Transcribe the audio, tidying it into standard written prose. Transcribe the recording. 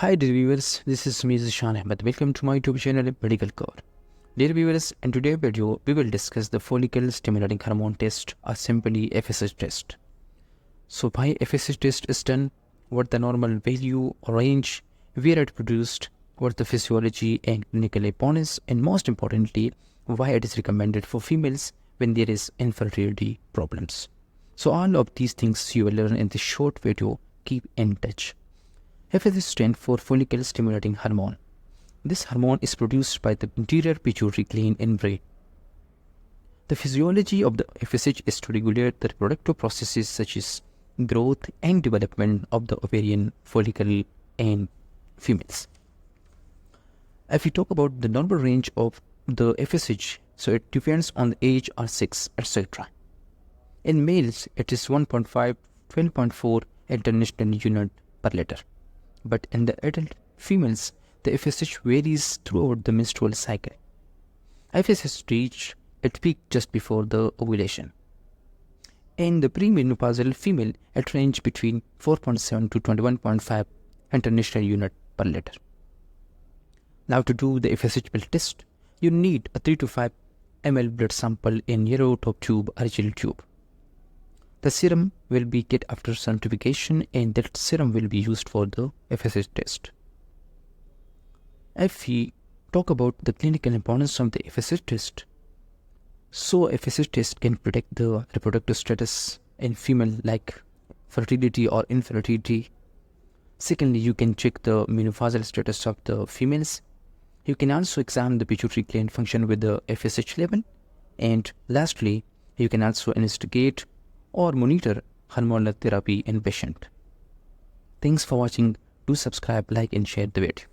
Hi dear viewers, this is me Zishan Ahmed. Welcome to my YouTube channel Medical Core. Dear viewers, in today's video we will discuss the follicle stimulating hormone test or simply FSH test. So why FSH test is done, what the normal value or range, where it produced, what the physiology and clinical importance, and most importantly why it is recommended for females when there is infertility problems. So all of these things you will learn in this short video. Keep in touch. FSH stands for follicle stimulating hormone. This hormone is produced by the anterior pituitary gland in brain. The physiology of the FSH is to regulate the reproductive processes such as growth and development of the ovarian follicle in females. If we talk about the normal range of the FSH, so it depends on the age or sex, etc. In males, it is 1.5 to 12.4 international unit per liter. But in the adult females, the FSH varies throughout the menstrual cycle. FSH reached its peak just before the ovulation. In the premenopausal female, it ranges between 4.7 to 21.5 international unit per liter. Now to do the FSH blood test, you need a 3 to 5 ml blood sample in narrow top tube or gel tube. The serum will be get after centrifugation and that serum will be used for the FSH test. If we talk about the clinical importance of the FSH test, so FSH test can predict the reproductive status in female like fertility or infertility. Secondly, you can check the menopausal status of the females. You can also examine the pituitary gland function with the FSH level. And lastly, you can also investigate or monitor hormonal therapy in patient. Thanks for watching. Do subscribe, like and share the video.